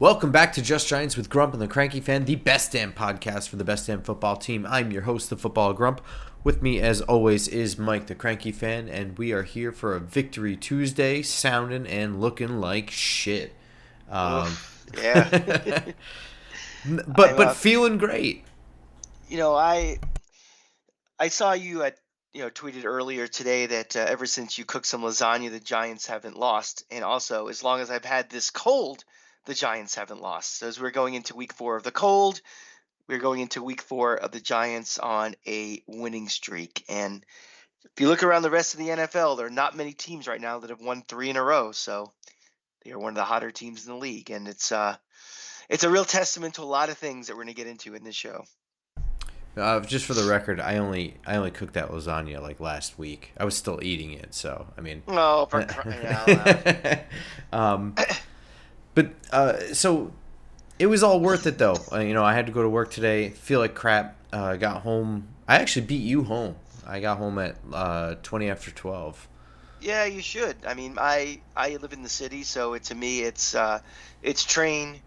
Welcome back to Just Giants with Grump and the Cranky Fan, the best damn podcast for the best damn football team. I'm your host, the Football Grump. With me, as always, is Mike, the Cranky Fan, and we are here for a Victory Tuesday, sounding and looking like shit. Yeah. but I'm but feeling great. you know, I saw you at tweeted earlier today that ever since you cooked some lasagna, the Giants haven't lost, and also as long as I've had this cold, the Giants haven't lost. So as we're going into week 4 of the cold, we're going into week 4 of the Giants on a winning streak. And if you look around the rest of the NFL, there are not many teams right now that have won 3 in a row. So they are one of the hotter teams in the league, and it's a real testament to a lot of things that we're going to get into in this show. Just for the record, I only cooked that lasagna like last week. I was still eating it, so I mean. Oh, for crying out loud. um, so it was all worth it though. I had to go to work today. Feel like crap. Got home. I actually beat you home. I got home at 20 after 12. Yeah, you should. I mean, I live in the city, so to me it's train,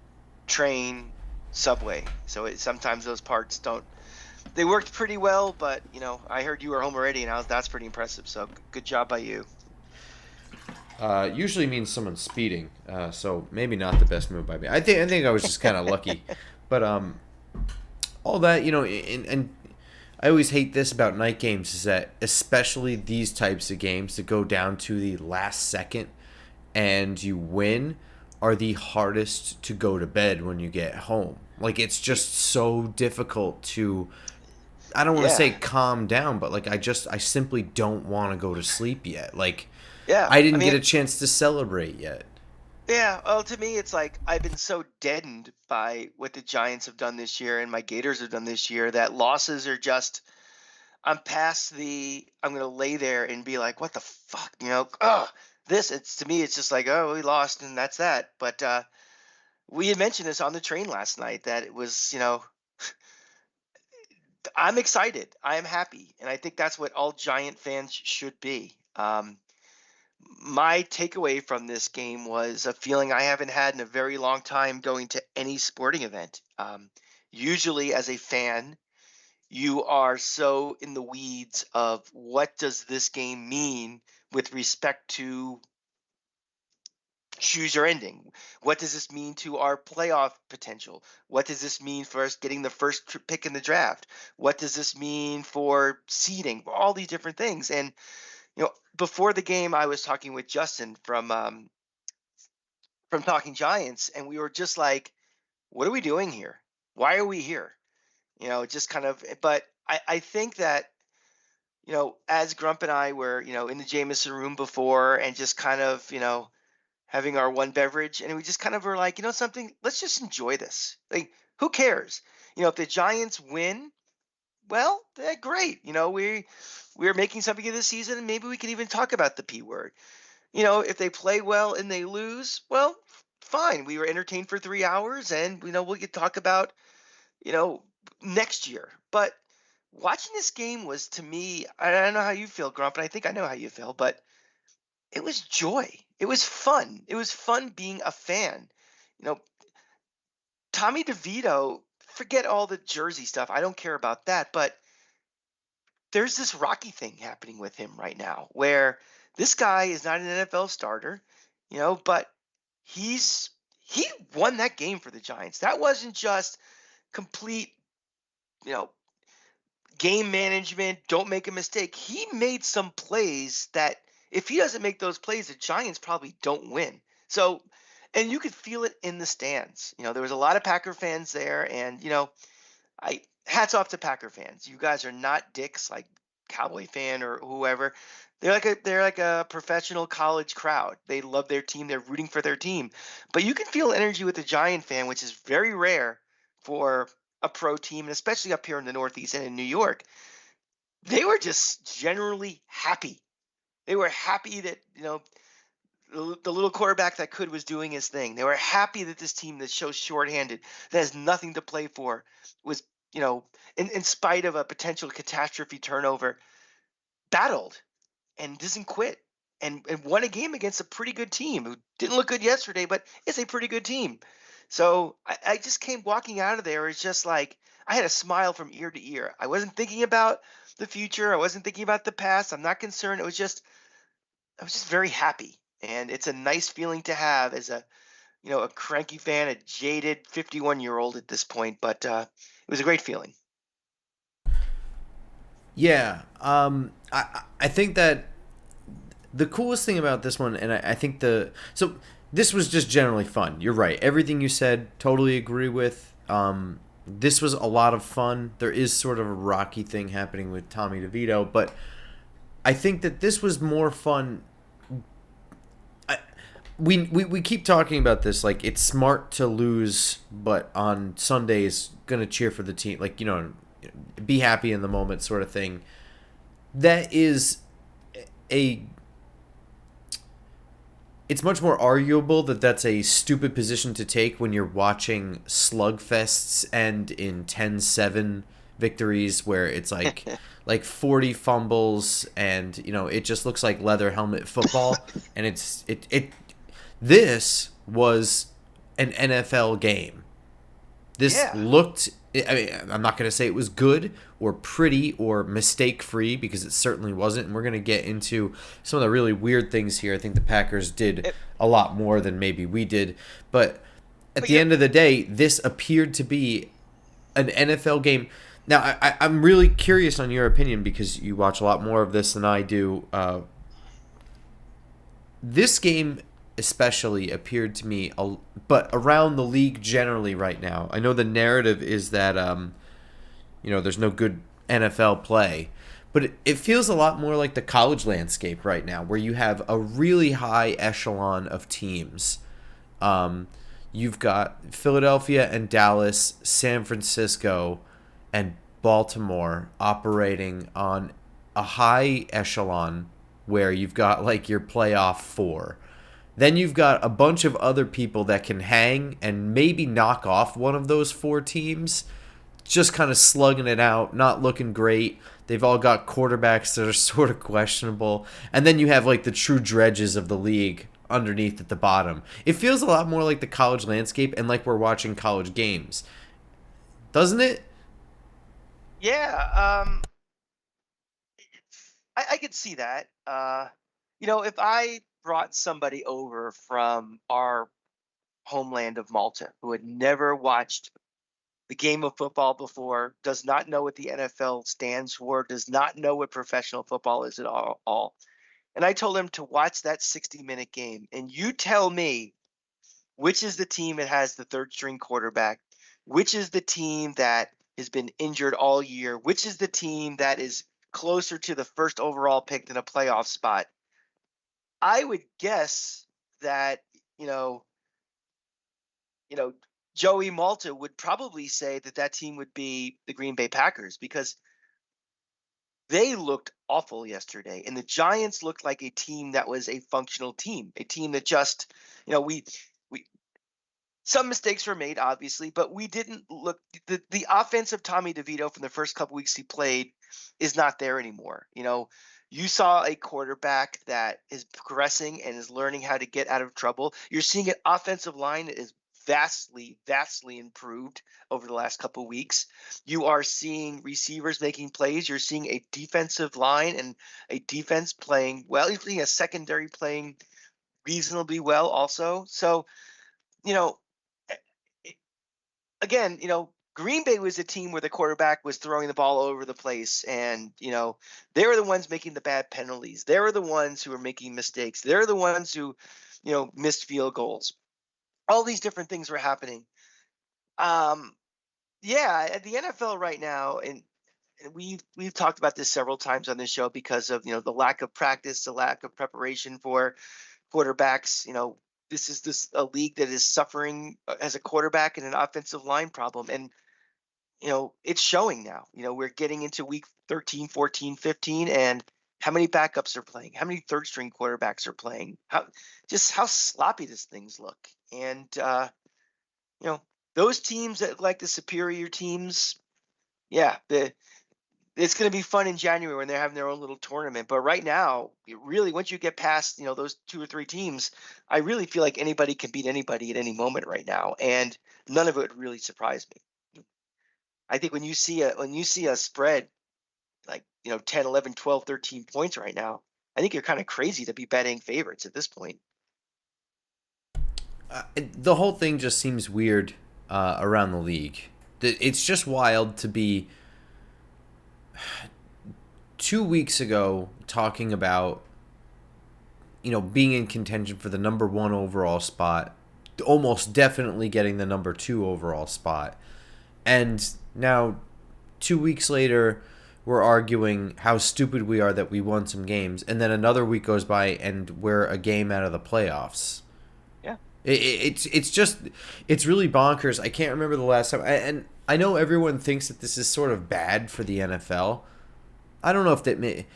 subway. So sometimes those parts don't. They worked pretty well, but I heard you were home already, and that's pretty impressive. So good job by you. Usually means someone's speeding, so maybe not the best move by me. I think I was just kind of lucky, but all that and I always hate this about night games is that especially these types of games that go down to the last second and you win are the hardest to go to bed when you get home. Like it's just so difficult to I don't want to Yeah, say calm down, but like I simply don't want to go to sleep yet. Like yeah. I I didn't mean, get a chance to celebrate yet. yeah. Well, to me, it's like I've been so deadened by what the Giants have done this year and my Gators have done this year that losses are just. I'm past the. I'm gonna lay there and be like, what the fuck, Ugh. It's to me, it's just like, oh, we lost and that's that. But we had mentioned this on the train last night that it was, I'm excited. I am happy. And I think that's what all Giant fans should be. My takeaway from this game was a feeling I haven't had in a very long time going to any sporting event. Usually, as a fan, you are so in the weeds of what does this game mean with respect to choose your ending. What does this mean to our playoff potential? What does this mean for us getting the first pick in the draft? What does this mean for seeding? All these different things. And before the game, I was talking with Justin from Talking Giants, and we were just like, "What are we doing here? Why are we here?" Just kind of. But I think that as Grump and I were in the Jameson room before, and just kind of having our one beverage, and we just kind of were like, something, let's just enjoy this. Like, who cares? If the Giants win, well, great. We're making something of this season, and maybe we can even talk about the P word. If they play well and they lose, well, fine. We were entertained for 3 hours, and we could talk about you know next year. But watching this game was, to me, I don't know how you feel, Grump, and I think I know how you feel, but it was joy. It was fun. It was fun being a fan. You know, Tommy DeVito, forget all the Jersey stuff. I don't care about that. But there's this Rocky thing happening with him right now where this guy is not an NFL starter, but he's he won that game for the Giants. That wasn't just complete, you know, game management, don't make a mistake. He made some plays that if he doesn't make those plays, the Giants probably don't win. So, and you could feel it in the stands. There was a lot of Packer fans there, and I hats off to Packer fans. You guys are not dicks like Cowboy fan or whoever. They're like a professional college crowd. They love their team. They're rooting for their team. But you can feel energy with a Giant fan, which is very rare for a pro team, and especially up here in the Northeast and in New York. They were just generally happy. They were happy that the little quarterback that could was doing his thing. They were happy that this team that shows shorthanded, that has nothing to play for, was, in spite of a potential catastrophe turnover, battled and doesn't quit and won a game against a pretty good team who didn't look good yesterday, but it's a pretty good team. So I just came walking out of there. It's just like I had a smile from ear to ear. I wasn't thinking about the future. I wasn't thinking about the past. I'm not concerned. I was just very happy. And it's a nice feeling to have as a cranky fan, a jaded 51-year-old at this point. But it was a great feeling. Yeah, I think that the coolest thing about this one, and I think this was just generally fun. You're right. Everything you said, totally agree with. This was a lot of fun. There is sort of a rocky thing happening with Tommy DeVito, but I think that this was more fun. We keep talking about this like it's smart to lose, but on Sundays gonna cheer for the team, like be happy in the moment, sort of thing. That is a it's much more arguable that that's a stupid position to take when you're watching slugfests end in 10-7 victories where it's like 40 fumbles and it just looks like leather helmet football and this was an NFL game. This Yeah. looked. I mean, I'm not going to say it was good or pretty or mistake free because it certainly wasn't. And we're going to get into some of the really weird things here. I think the Packers did It, a lot more than maybe we did. But at but the end of the day, this appeared to be an NFL game. Now, I'm really curious on your opinion because you watch a lot more of this than I do. This game especially appeared to me, but around the league generally right now. I know the narrative is that there's no good NFL play, but it feels a lot more like the college landscape right now, where you have a really high echelon of teams. Um, you've got Philadelphia and Dallas, San Francisco, and Baltimore operating on a high echelon where you've got like your playoff four. Then you've got a bunch of other people that can hang and maybe knock off one of those four teams, just kind of slugging it out, not looking great. They've all got quarterbacks that are sort of questionable. And then you have like the true dredges of the league underneath at the bottom. It feels a lot more like the college landscape and like we're watching college games, doesn't it? yeah. I could see that. If I brought somebody over from our homeland of Malta who had never watched the game of football before, does not know what the NFL stands for, does not know what professional football is at all. And I told him to watch that 60-minute game. And you tell me which is the team that has the third string quarterback, which is the team that has been injured all year, which is the team that is closer to the first overall pick than a playoff spot. I would guess that, you know, you know, Joey Malta would probably say that that team would be the Green Bay Packers because they looked awful yesterday, and the Giants looked like a team that was a functional team, a team that just, we some mistakes were made, obviously, but we didn't look the offense of Tommy DeVito from the first couple weeks he played is not there anymore. You saw a quarterback that is progressing and is learning how to get out of trouble. You're seeing an offensive line that is vastly, vastly improved over the last couple weeks. You are seeing receivers making plays. You're seeing a defensive line and a defense playing well. You're seeing a secondary playing reasonably well also. So, you know, again, Green Bay was a team where the quarterback was throwing the ball all over the place, and they were the ones making the bad penalties. They were the ones who were making mistakes. They're the ones who, missed field goals. All these different things were happening. Um, yeah, at the NFL right now, and we've talked about this several times on this show because of the lack of practice, the lack of preparation for quarterbacks. This a league that is suffering as a quarterback and an offensive line problem, and it's showing now. We're getting into week 13, 14, 15, and how many backups are playing? How many third string quarterbacks are playing? How sloppy does things look? And you know, those teams that like the superior teams, yeah, It's going to be fun in January when they're having their own little tournament. But right now, really, once you get past those two or three teams, I really feel like anybody can beat anybody at any moment right now, and none of it would really surprise me. I think when you see a spread like 10, 11, 12, 13 points right now, I think you're kind of crazy to be betting favorites at this point. The whole thing just seems weird around the league. It's just wild to be 2 weeks ago talking about being in contention for the number one overall spot, almost definitely getting the number two overall spot, and now 2 weeks later we're arguing how stupid we are that we won some games, and then another week goes by and we're a game out of the playoffs. Yeah. It's really bonkers. I can't remember the last time, and I know everyone thinks that this is sort of bad for the NFL. I don't know if that may.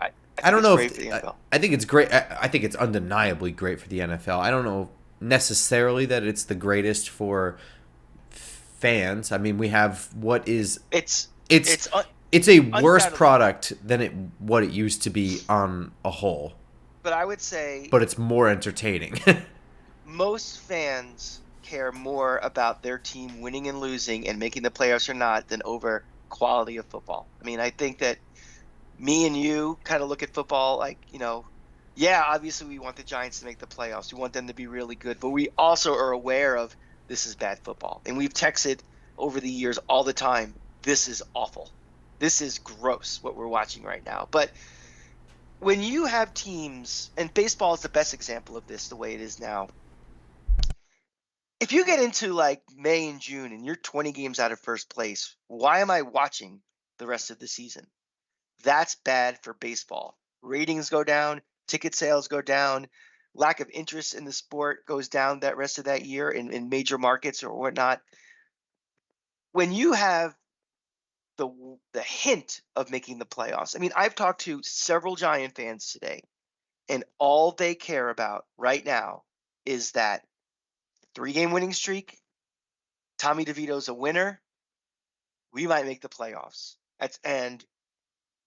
I, I I think don't it's know great for if the NFL. I think it's great. I think it's undeniably great for the NFL. I don't know necessarily that it's the greatest for fans. I mean, we have what is It's it's it's it's a worse undoubtedly, product than what it used to be on a whole, but I would say but it's more entertaining. most fans care more about their team winning and losing and making the playoffs or not than over quality of football. I mean, I think that me and you kind of look at football like, yeah, obviously we want the Giants to make the playoffs. We want them to be really good, but we also are aware of this is bad football. And we've texted over the years all the time, this is awful. This is gross what we're watching right now. But when you have teams, and baseball is the best example of this the way it is now. If you get into like May and June and you're 20 games out of first place, why am I watching the rest of the season? That's bad for baseball. Ratings go down, ticket sales go down, lack of interest in the sport goes down that rest of that year in major markets or whatnot. When you have the hint of making the playoffs, I mean, I've talked to several Giant fans today, and all they care about right now is that 3-game winning streak. Tommy DeVito's a winner. We might make the playoffs. And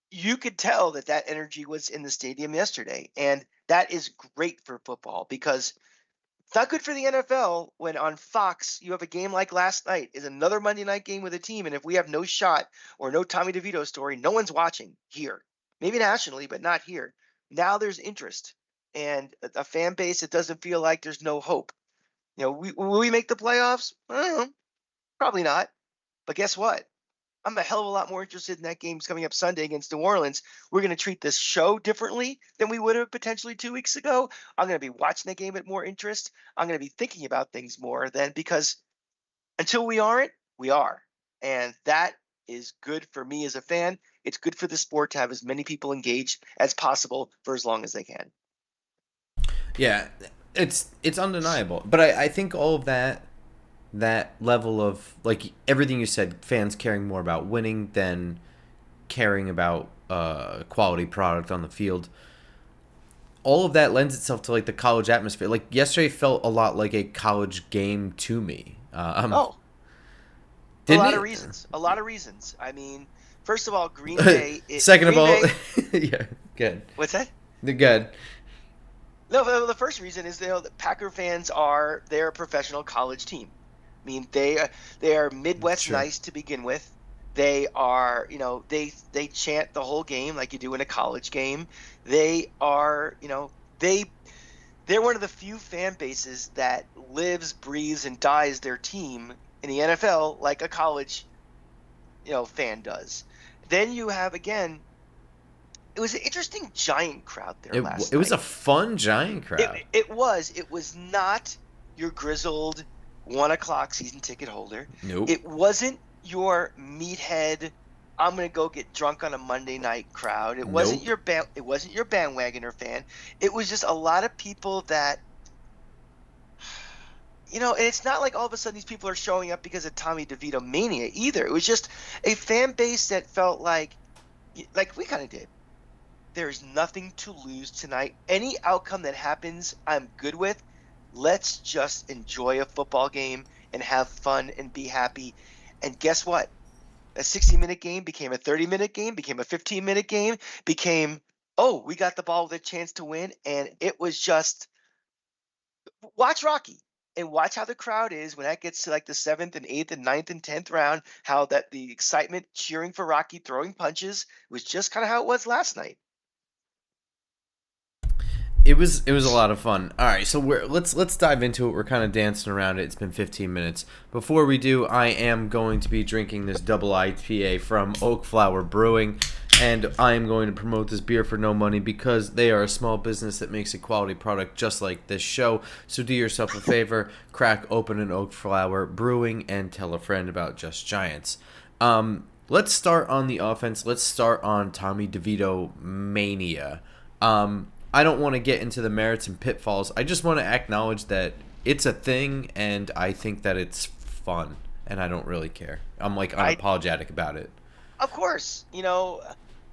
you could tell that energy was in the stadium yesterday, and that is great for football because it's not good for the NFL when on Fox you have a game like last night is another Monday night game with a team, and if we have no shot or no Tommy DeVito story, no one's watching here. Maybe nationally, but not here. Now there's interest and a fan base that doesn't feel like there's no hope. Will we make the playoffs? I don't know. Probably not. But guess what? I'm a hell of a lot more interested in that game's coming up Sunday against New Orleans. We're going to treat this show differently than we would have potentially 2 weeks ago. I'm going to be watching the game with more interest. I'm going to be thinking about things more then because until we aren't, we are. And that is good for me as a fan. It's good for the sport to have as many people engaged as possible for as long as they can. Yeah, it's undeniable. But I think all of that level of, like, everything you said, fans caring more about winning than caring about quality product on the field, all of that lends itself to like the college atmosphere. Like yesterday felt a lot like a college game to me. Oh, a Didn't lot of it? reasons. A lot of reasons. I mean, first of all, Green Bay. Second of Green all, Bay. yeah, good. What's that? Good. No, the first reason is that Packer fans they're a professional college team. I mean, they are Midwest Sure. nice to begin with. They are, they chant the whole game like you do in a college game. They are, they're one of the few fan bases that lives, breathes, and dies their team in the NFL like a college, fan does. Then you have again, it was an interesting Giant crowd there last It was a night. fun Giant It crowd. it was. It was not your grizzled 1 o'clock season ticket holder. Nope. It wasn't your meathead. I'm gonna go get drunk on a Monday night crowd. It wasn't Nope. your It wasn't your bandwagoner fan. It was just a lot of people that, and it's not like all of a sudden these people are showing up because of Tommy DeVito mania either. It was just a fan base that felt like we kind of did. There's nothing to lose tonight. Any outcome that happens, I'm good with. Let's just enjoy a football game and have fun and be happy. And guess what? A 60-minute game became a 30-minute game, became a 15-minute game, became, oh, we got the ball with a chance to win. And it was just watch Rocky and watch how the crowd is when that gets to like the seventh and eighth and ninth and 10th round, how that the excitement cheering for Rocky throwing punches was just kind of how it was last night. It was a lot of fun. All right, so let's dive into it. We're kind of dancing around it. It's been 15 minutes. Before we do, I am going to be drinking this double IPA from Oak Flower Brewing, and I am going to promote this beer for no money because they are a small business that makes a quality product just like this show. So do yourself a favor, crack open an Oak Flower Brewing, and tell a friend about Just Giants. Let's start on the offense. Let's start on Tommy DeVito mania. I don't want to get into the merits and pitfalls. I just want to acknowledge that it's a thing, and I think that it's fun, and I don't really care. I'm like I unapologetic about it. Of course,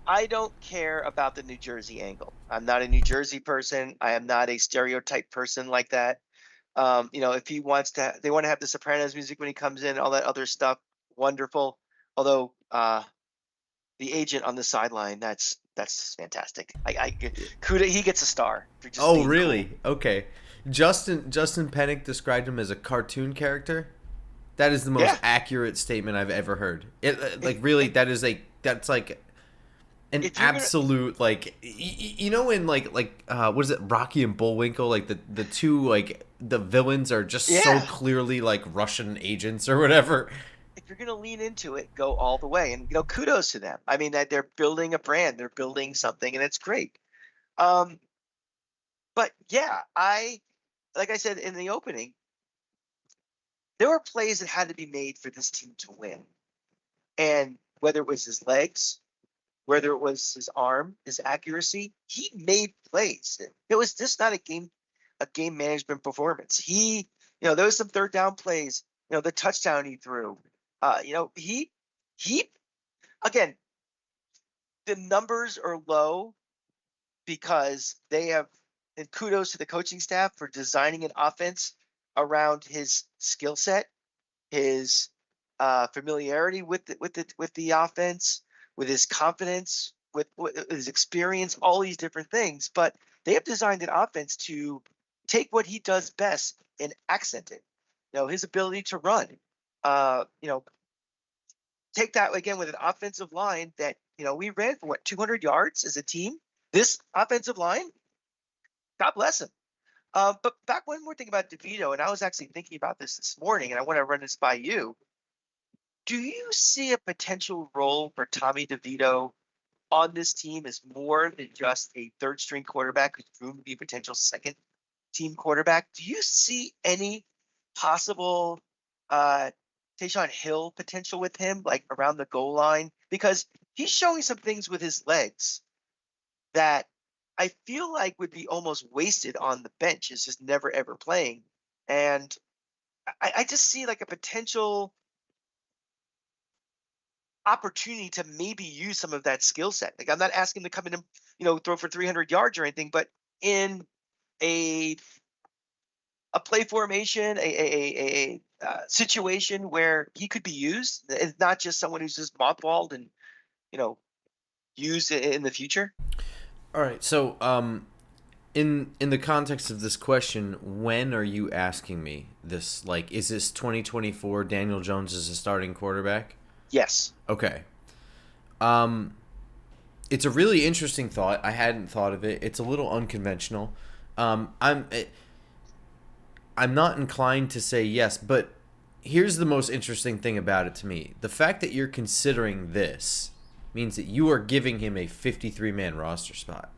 I don't care about the New Jersey angle. I'm not a New Jersey person. I am not a stereotype person like that. If he wants to, they want to have the Sopranos music when he comes in, all that other stuff, wonderful. Although the agent on the sideline, that's fantastic. Kuda, he gets a star for just Oh, being cool. really? Okay. Justin Pennick described him as a cartoon character. That is the most Yeah, accurate statement I've ever heard. It if like really if that's like an if you're gonna, absolute like in what is it, Rocky and Bullwinkle, like the two, like the villains are just so yeah, clearly like Russian agents or whatever. if you're gonna lean into it, go all the way, and kudos to them. I mean, that they're building a brand, they're building something, and it's great. Um, but yeah, like I said in the opening, there were plays that had to be made for this team to win. And whether it was his legs, whether it was his arm, his accuracy, he made plays. It was just not a game management performance. There was some third down plays, the touchdown he threw. He again, the numbers are low because they have, and kudos to the coaching staff for designing an offense around his skill set, his familiarity with the offense, with his confidence, with his experience, all these different things. But they have designed an offense to take what he does best and accent it. His ability to run. Uh, you know, take that again with an offensive line that we ran for what 200 yards as a team. This offensive line, God bless him. But back one more thing about DeVito, and I was actually thinking about this morning, and I want to run this by you. Do you see a potential role for Tommy DeVito on this team as more than just a third string quarterback who's proven to be a potential second team quarterback? Do you see any possible uh, Tayshon Hill potential with him, like around the goal line? Because he's showing some things with his legs that I feel like would be almost wasted on the bench. Is just never ever playing, and I just see like a potential opportunity to maybe use some of that skill set. Like I'm not asking him to come in and throw for 300 yards or anything, but in a a play formation, a situation where he could be used, it's not just someone who's just mothballed and you know used in the future. All right, so in the context of this question, when are you asking me this? Like, is this 2024 Daniel Jones as a starting quarterback? Yes, Okay. Um, it's a really interesting thought. I hadn't thought of it. It's a little unconventional. Um, I'm I'm not inclined to say yes, but here's the most interesting thing about it to me. The fact that you're considering this means that you are giving him a 53-man roster spot.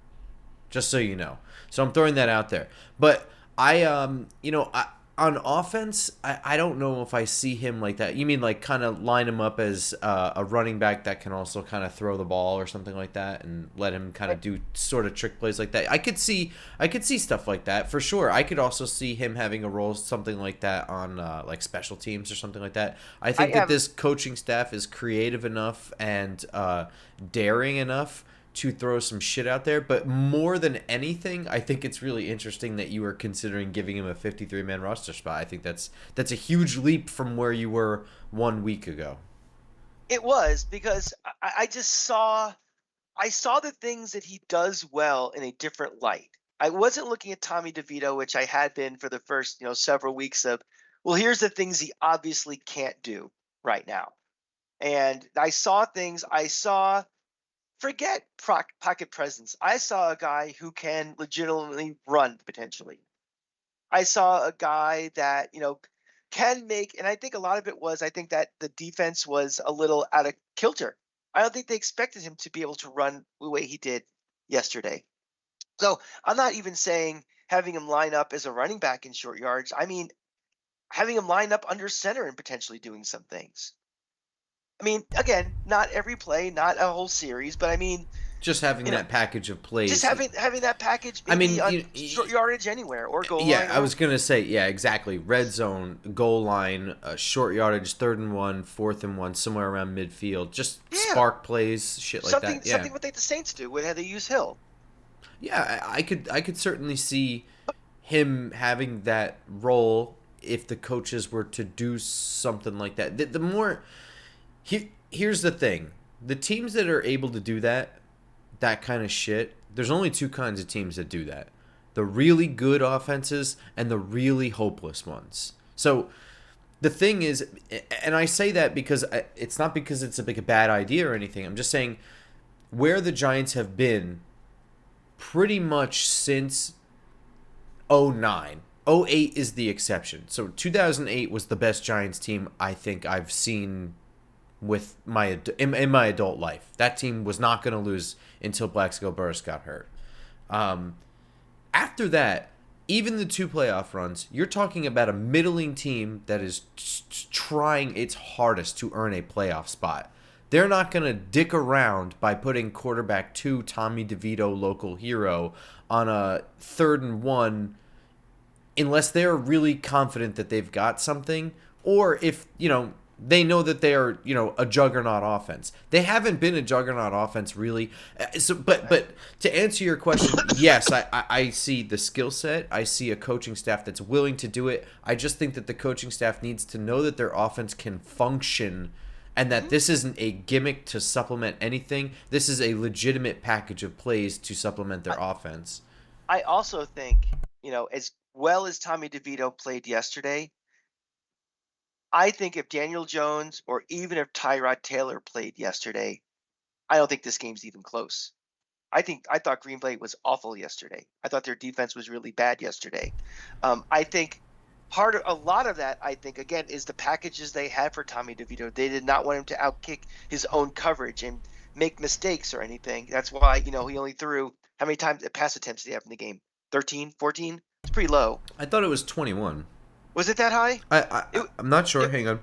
Just so you know. So I'm throwing that out there. But on offense, I don't know if I see him like that. You mean like kind of line him up as a running back that can also kind of throw the ball or something like that, and let him kind I, of do sort of trick plays like that. I could see stuff like that for sure. I could also see him having a role something like that on like special teams or something like that. I I think that have this coaching staff is creative enough and daring enough to throw some shit out there. But more than anything, I think it's really interesting that you are considering giving him a 53-man roster spot. I think that's a huge leap from where you were 1 week ago. It was because I just saw the things that he does well in a different light. I wasn't looking at Tommy DeVito, which I had been for the first, several weeks of, well, here's the things he obviously can't do right now. And I saw, forget pocket presence. I saw a guy who can legitimately run potentially. I saw a guy that, can make, and I think a lot of it was, I think that the defense was a little out of kilter. I don't think they expected him to be able to run the way he did yesterday. So I'm not even saying having him line up as a running back in short yards. I mean, having him line up under center and potentially doing some things. I mean, again, not every play, not a whole series, but I mean, Just having you know, that package of just plays. having that package I maybe mean, on short yardage anywhere or goal yeah, line I or was gonna say, yeah, exactly. Red zone, goal line, short yardage, 3rd and 1, 4th and 1, somewhere around midfield. Just yeah, spark plays, shit like something that. Yeah, something what the Saints do with how they use Hill. yeah. I could certainly see him having that role if the coaches were to do something like that. The more here's the thing: the teams that are able to do that kind of shit. There's only two kinds of teams that do that: the really good offenses and the really hopeless ones. So the thing is, and I say that because it's not because it's a bad idea or anything. I'm just saying where the Giants have been pretty much since '09. '08 is the exception. So 2008 was the best Giants team I think I've seen with in my adult life. That team was not going to lose until Blackskull Burris got hurt. Um, After that, even the two playoff runs, you're talking about a middling team that is trying its hardest to earn a playoff spot. They're not going to dick around by putting quarterback 2 Tommy DeVito, local hero, on a 3rd and 1 unless they're really confident that they've got something, or if they know that they are a juggernaut offense. They haven't been a juggernaut offense really. So but to answer your question, yes, I see the skill set. I see a coaching staff that's willing to do it. I just think that the coaching staff needs to know that their offense can function and that Mhm. this isn't a gimmick to supplement anything. This is a legitimate package of plays to supplement I, their offense. I also think, as well as Tommy DeVito played yesterday, I think if Daniel Jones or even if Tyrod Taylor played yesterday, I don't think this game's even close. I thought Green Bay was awful yesterday. I thought their defense was really bad yesterday. I think part of a lot of that, I think, again, is the packages they had for Tommy DeVito. They did not want him to outkick his own coverage and make mistakes or anything. That's why, he only threw how many times pass attempts did he have in the game? 13, 14? It's pretty low. I thought it was 21. Was it that high? It I'm not sure. it, Hang on.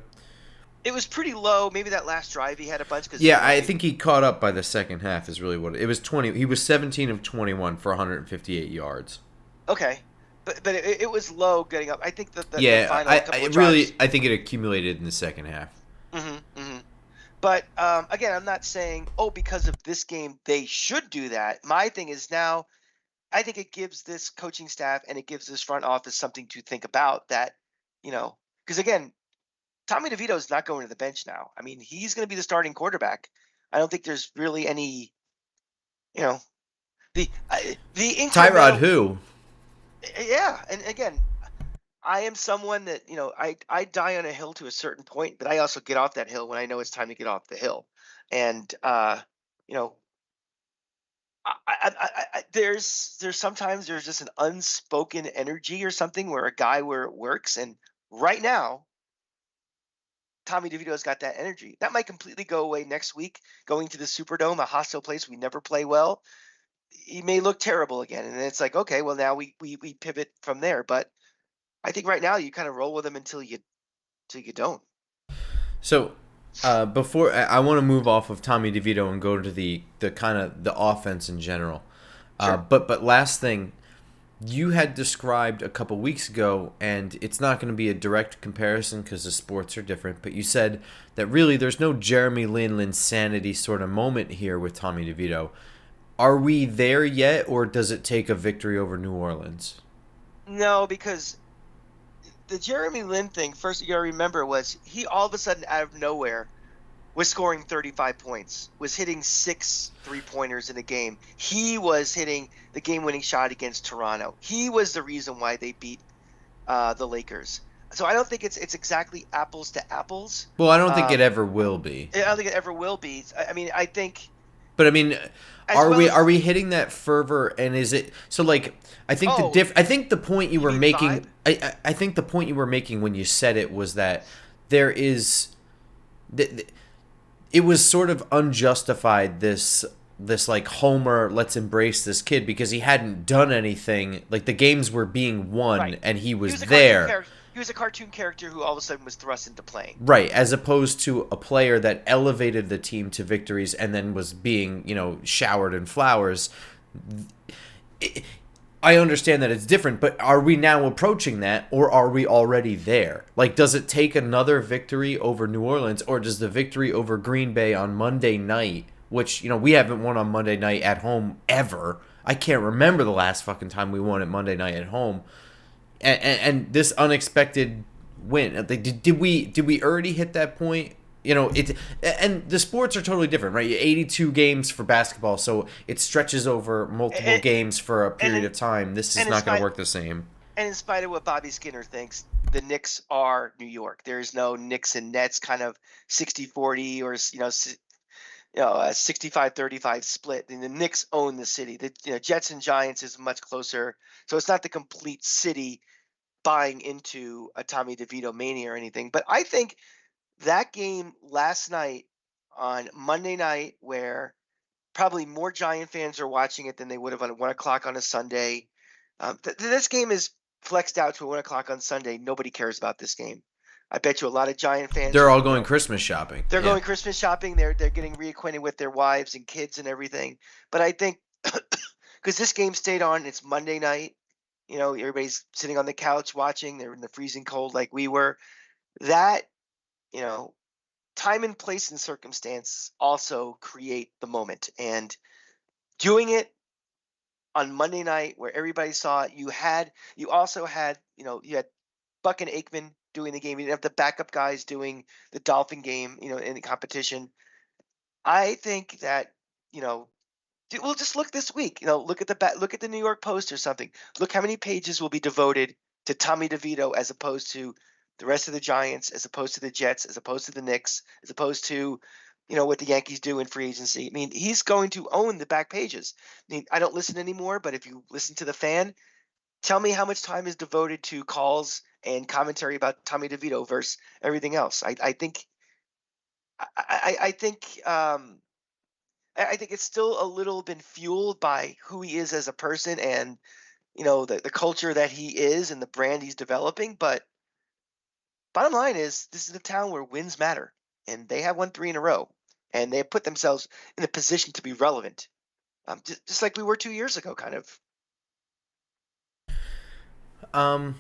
it was pretty low. Maybe that last drive he had a bunch because Yeah, I think he caught up by the second half. Is really what it was. 20. He was 17 of 21 for 158 yards. okay, but it was low getting up. I think that the Yeah, final couple I of drives. really I think it accumulated in the second half. Hmm. But again, I'm not saying, oh, because of this game they should do that. My thing is now, I think it gives this coaching staff and it gives this front office something to think about. That because again, Tommy DeVito is not going to the bench now. I mean, he's going to be the starting quarterback. I don't think there's really any, you know, the Tyrod incremental. who? Yeah, and again, I am someone that I die on a hill to a certain point, but I also get off that hill when I know it's time to get off the hill. And you know, there's sometimes there's just an unspoken energy or something where a guy where it works, and right now Tommy DeVito's got that energy. That might completely go away next week, going to the Superdome, a hostile place we never play well. He may look terrible again, and it's like, okay, well now we pivot from there. But I think right now you kind of roll with him until you don't. So, before I want to move off of Tommy DeVito and go to the kind of the offense in general. Sure. But last thing, you had described a couple weeks ago, and it's not going to be a direct comparison because the sports are different. But you said that really there's no Jeremy Lin insanity sort of moment here with Tommy DeVito. Are we there yet, or does it take a victory over New Orleans? No, because the Jeremy Lin thing, first you gotta remember, was he all of a sudden out of nowhere was scoring 35 points, was hitting 6 3-pointers in a game. He was hitting the game-winning shot against Toronto. He was the reason why they beat the Lakers. So I don't think it's exactly apples to apples. Well, I don't think it Um, ever will be. I don't think it ever will be. I mean, I think But I mean, as are well we as hitting that fervor? And is it so? Like, I think oh, I think the point you you were mean making. vibe? I think the point you were making when you said it was that there is. It was sort of unjustified, this like Homer, let's embrace this kid, because he hadn't done anything. Like, the games were being won Right. and he He was was a cartoon there. character. He was a cartoon character who all of a sudden was thrust into playing. Right, as opposed to a player that elevated the team to victories and then was being, showered in flowers. I understand that it's different, but are we now approaching that, or are we already there? Like, does it take another victory over New Orleans, or does the victory over Green Bay on Monday night, which, we haven't won on Monday night at home ever. I can't remember the last fucking time we won at Monday night at home. And this unexpected win. Did we already hit that point? It, and the sports are totally different, right? 82 games for basketball, so it stretches over multiple And, games for a and period of time. This is and in not going to spite work the same. and in spite of what Bobby Skinner thinks, the Knicks are New York. There is no Knicks and Nets kind of 60-40 or a 65-35 split. And the Knicks own the city. The Jets and Giants is much closer, so it's not the complete city buying into a Tommy DeVito mania or anything. But I think that game last night on Monday night, where probably more Giant fans are watching it than they would have on 1 o'clock on a Sunday. This game is flexed out to 1 o'clock on Sunday. Nobody cares about this game. I bet you a lot of Giant fans They're are, all going Christmas shopping. they're Yeah. going Christmas shopping. They're getting reacquainted with their wives and kids and everything. But I think because this game stayed on, it's Monday night. Everybody's sitting on the couch watching. They're in the freezing cold like we were. That you know, time and place and circumstance also create the moment. And doing it on Monday night where everybody saw it, you also had, you had Buck and Aikman doing the game. You didn't have the backup guys doing the Dolphin game, in the competition. I think that, you know, we'll just look this week. Look at the New York Post or something. Look how many pages will be devoted to Tommy DeVito as opposed to the rest of the Giants, as opposed to the Jets, as opposed to the Knicks, as opposed to what the Yankees do in free agency. I mean, he's going to own the back pages. I mean, I don't listen anymore, but if you listen to the fan, tell me how much time is devoted to calls and commentary about Tommy DeVito versus everything else. I think I think it's still a little been fueled by who he is as a person and the culture that he is and the brand he's developing. But bottom line is, this is a town where wins matter, and they have won 3 in a row, and they have put themselves in a position to be relevant, just like we were 2 years ago, kind of. Um,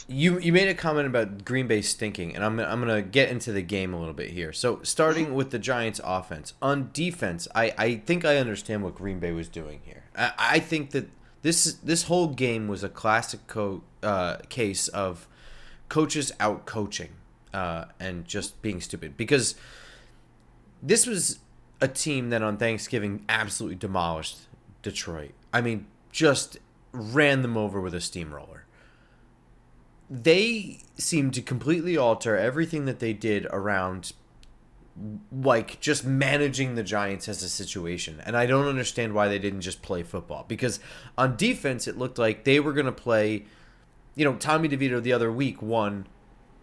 you made a comment about Green Bay stinking, and I'm gonna get into the game a little bit here. So, Mhm. starting with the Giants' offense, on defense, I think I understand what Green Bay was doing here. I think that this whole game was a classic case of coaches out coaching and just being stupid, because this was a team that on Thanksgiving absolutely demolished Detroit. I mean, just ran them over with a steamroller. They seemed to completely alter everything that they did around, like, just managing the Giants as a situation. And I don't understand why they didn't just play football, because on defense it looked like they were going to play, Tommy DeVito the other week won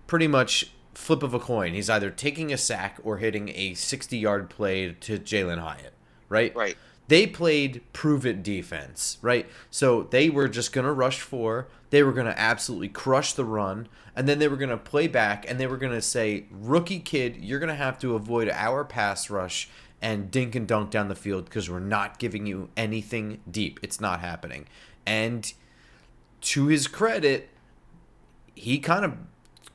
pretty much flip of a coin. He's either taking a sack or hitting a 60-yard play to Jalen Hyatt, right? Right. They played prove it defense, right? So they were just going to rush four. They were going to absolutely crush the run. And then they were going to play back and they were going to say, rookie kid, you're going to have to avoid our pass rush and dink and dunk down the field because we're not giving you anything deep. It's not happening. And to his credit, he kind of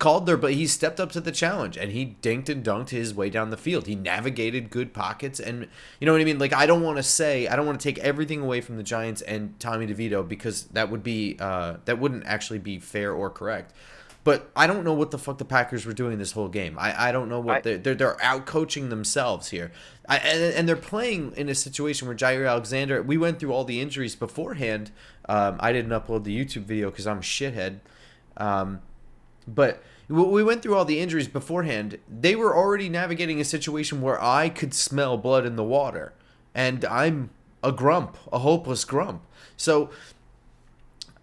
but he stepped up to the challenge and he dinked and dunked his way down the field. He navigated good pockets, and you know what I mean? Like, I don't want to take everything away from the Giants and Tommy DeVito, because that wouldn't actually be fair or correct. But I don't know what the fuck the Packers were doing this whole game. I don't know what I they're out coaching themselves here. And they're playing in a situation where Jair Alexander. We went through all the injuries beforehand. I didn't upload the YouTube video because I'm a shithead. Um, but we went through all the injuries beforehand. They were already navigating a situation where I could smell blood in the water, and I'm a grump, a hopeless grump. So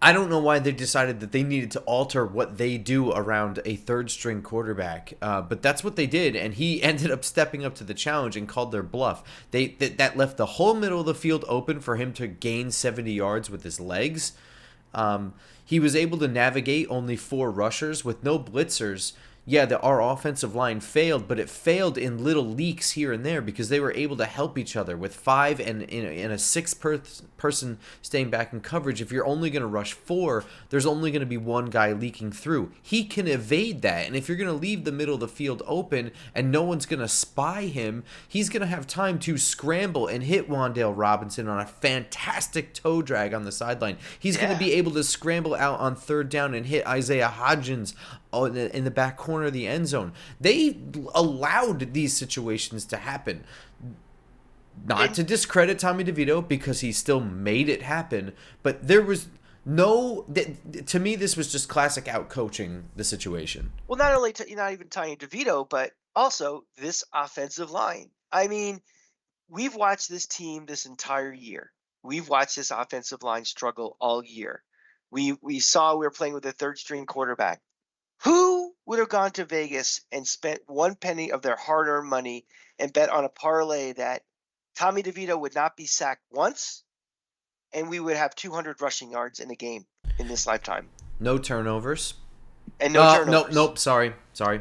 I don't know why they decided that they needed to alter what they do around a third string quarterback, but that's what they did, and he ended up stepping up to the challenge and called their bluff. That left the whole middle of the field open for him to gain 70 yards with his legs. He was able to navigate only 4 rushers with no blitzers. Yeah, our offensive line failed, but it failed in little leaks here and there because they were able to help each other with 5 and in a 6 person staying back in coverage. If you're only going to rush 4, there's only going to be one guy leaking through. He can evade that, and if you're going to leave the middle of the field open and no one's going to spy him, he's going to have time to scramble and hit Wan'Dale Robinson on a fantastic toe drag on the sideline. He's going to Yeah. be able to scramble out on third down and hit Isaiah Hodgins in the back corner of the end zone. They allowed these situations to happen. Not And to discredit Tommy DeVito because he still made it happen, but there was no. To me, this was just classic out coaching the situation. well, not only not even Tiny DeVito, but also this offensive line. I mean, we've watched this team this entire year. We've watched this offensive line struggle all year. We saw we were playing with a third string quarterback. Who would have gone to Vegas and spent one penny of their hard-earned money and bet on a parlay that Tommy DeVito would not be sacked once and we would have 200 rushing yards in a game in this lifetime No turnovers. and no turnovers? Nope. Sorry.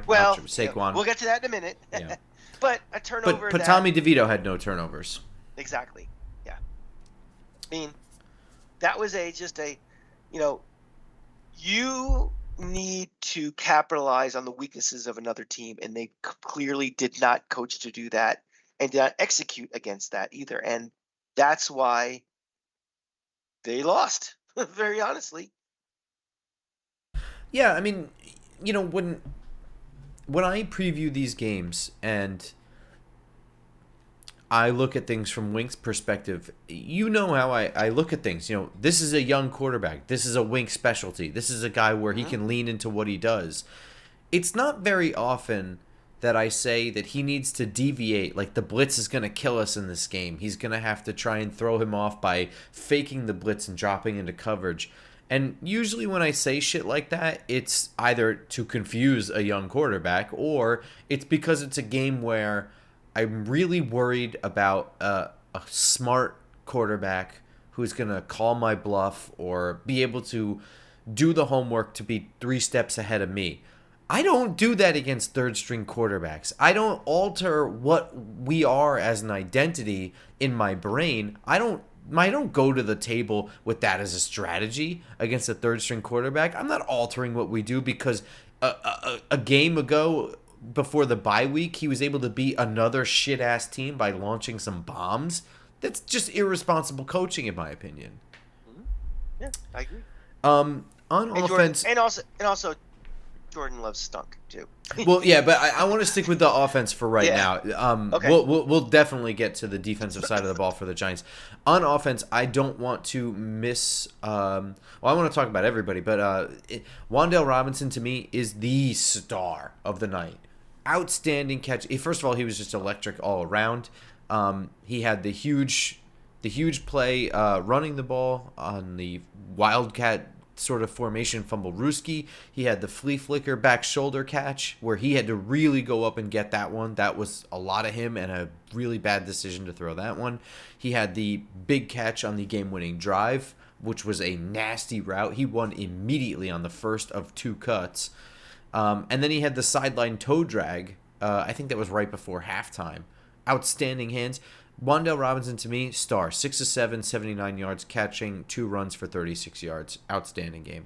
Well, Not Saquon. we'll get to that in a minute. Yeah. But a turnover But that Tommy DeVito had no turnovers. exactly. Yeah. I mean, that was you know, you need to capitalize on the weaknesses of another team, and they clearly did not coach to do that and did not execute against that either. And that's why they lost, very honestly. Yeah, I mean, when I preview these games and I look at things from Wink's perspective, you know how I look at things. This is a young quarterback. This is a Wink specialty. This is a guy where he can lean into what he does. It's not very often that I say that he needs to deviate, like the blitz is going to kill us in this game. He's going to have to try and throw him off by faking the blitz and dropping into coverage. And usually when I say shit like that, it's either to confuse a young quarterback or it's because it's a game where I'm really worried about a smart quarterback who's going to call my bluff or be able to do the homework to be 3 steps ahead of me. I don't do that against third string quarterbacks. I don't alter what we are as an identity in my brain. I don't go to the table with that as a strategy against a third string quarterback. I'm not altering what we do because a game ago before the bye week, he was able to beat another shit ass team by launching some bombs. That's just irresponsible coaching, in my opinion. Mhm. Yeah, I agree. On And offense, also Jordan Love stunk too. well, yeah, but I want to stick with the offense for right Yeah. now. Okay. We'll definitely get to the defensive side of the ball for the Giants. On offense, I don't want to miss. Well, I want to talk about everybody, but Wan'Dale Robinson to me is the star of the night. Outstanding catch. First of all, he was just electric all around. He had the huge play running the ball on the Wildcat sort of formation fumble Ruski. He had the flea flicker back shoulder catch where he had to really go up and get that one. That was a lot of him and a really bad decision to throw that one. He had the big catch on the game-winning drive, which was a nasty route. He won immediately on the first of 2 cuts. And then he had the sideline toe drag. I think that was right before halftime. Outstanding hands. Wan'Dale Robinson, to me, star. 6 of 7, 79 yards, catching 2 runs for 36 yards. Outstanding game.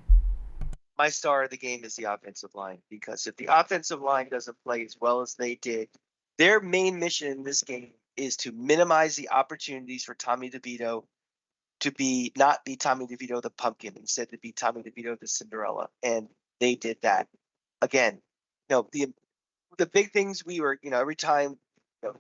My star of the game is the offensive line because if the offensive line doesn't play as well as they did, their main mission in this game is to minimize the opportunities for Tommy DeVito to not be Tommy DeVito the pumpkin, instead to be Tommy DeVito the Cinderella, and they did that. again. The big things we were, every time, you know,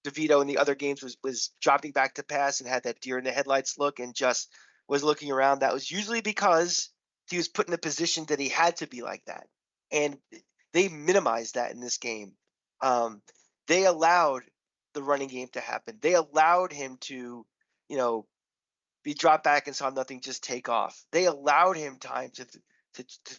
DeVito in the other games was dropping back to pass and had that deer in the headlights look and just was looking around. That was usually because he was put in a position that he had to be like that, and they minimized that in this game. Um, they allowed the running game to happen. They allowed him to, you know, be dropped back and saw nothing just take off. They allowed him time to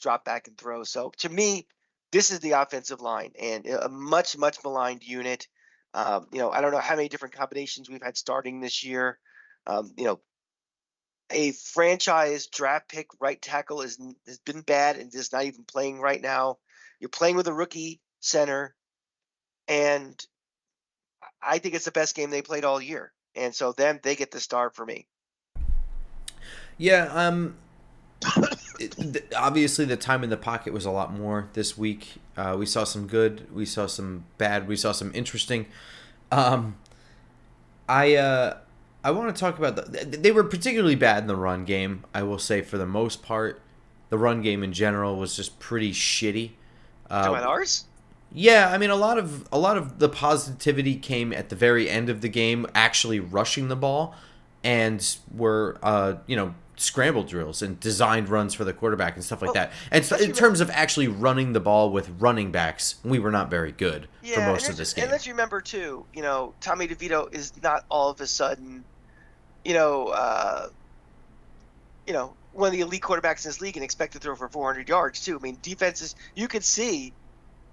drop back and throw. So to me, this is the offensive line and a much maligned unit. I don't know how many different combinations we've had starting this year. You know, a franchise draft pick right tackle has been bad and is not even playing right now. You're playing with a rookie center, and I think it's the best game they played all year. And so then they get the star for me. Yeah, obviously the time in the pocket was a lot more this week. We saw some good, we saw some bad, we saw some interesting. Um, I want to talk about they were particularly bad in the run game. I will say for the most part, the run game in general was just pretty shitty. Talking Uh, about ours? yeah, I mean a lot of the positivity came at the very end of the game, actually rushing the ball, and were scramble drills and designed runs for the quarterback and stuff like Well, that. And so let's in remember. terms of actually running the ball with running backs, we were not very good for Yeah, most of this and game. let's remember too. Tommy DeVito is not all of a sudden, you know, uh, one of the elite quarterbacks in this league and expect to throw for 400 yards too. I mean, defenses you could see,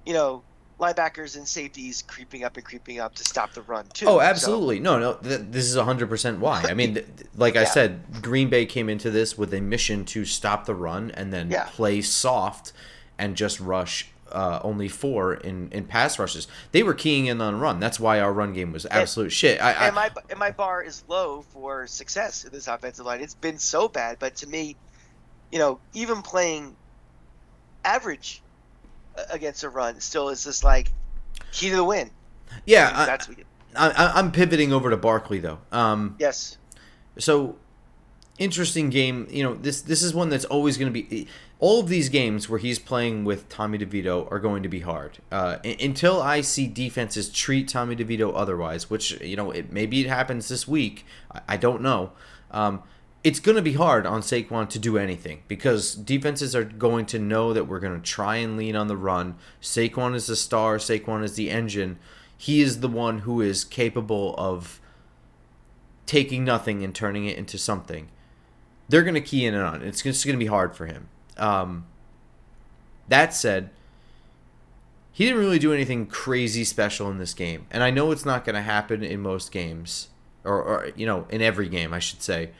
you know, linebackers and safeties creeping up to stop the run Oh, too. So absolutely. No, no, this is 100% why. I mean, like I yeah, said, Green Bay came into this with a mission to stop the run and then yeah. play soft and just rush only four in pass rushes. They were keying in on run. That's why our run game was And absolute shit. and my bar is low for success in this offensive line. It's been so bad, but to me, even playing average against a run still is just like key to the win. Yeah, That's what. I'm pivoting over to Barkley though. Yes. So interesting game. This is one that's always going to be. All of these games where he's playing with Tommy DeVito are going to be hard. Until I see defenses treat Tommy DeVito otherwise, which maybe it happens this week. I don't know. It's going to be hard on Saquon to do anything because defenses are going to know that we're going to try and lean on the run. Saquon is the star. Saquon is the engine. He is the one who is capable of taking nothing and turning it into something. They're going to key in on it. It's just going to be hard for him. That said, he didn't really do anything crazy special in this game. And I know it's not going to happen in most games, or in every game, I should say.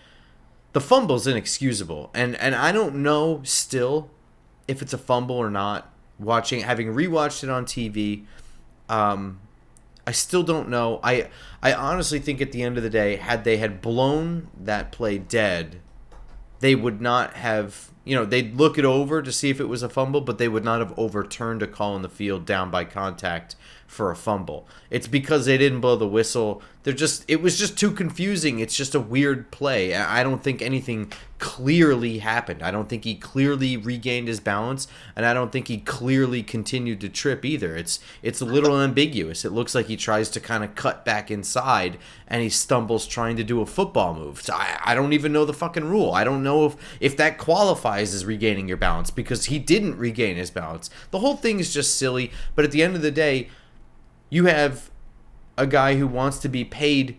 The fumble's inexcusable. And I don't know still if it's a fumble or not. Having rewatched it on TV, I still don't know. I honestly think at the end of the day, had they had blown that play dead, they would not have, they'd look it over to see if it was a fumble, but they would not have overturned a call in the field down by contact for a fumble. It's because they didn't blow the whistle. It was just too confusing. It's just a weird play. I don't think anything clearly happened. I don't think he clearly regained his balance, and I don't think he clearly continued to trip either. It's a little ambiguous. It looks like he tries to kind of cut back inside, and he stumbles trying to do a football move. So I don't even know the fucking rule. I don't know if that qualifies as regaining your balance because he didn't regain his balance. The whole thing is just silly, but at the end of the day, you have a guy who wants to be paid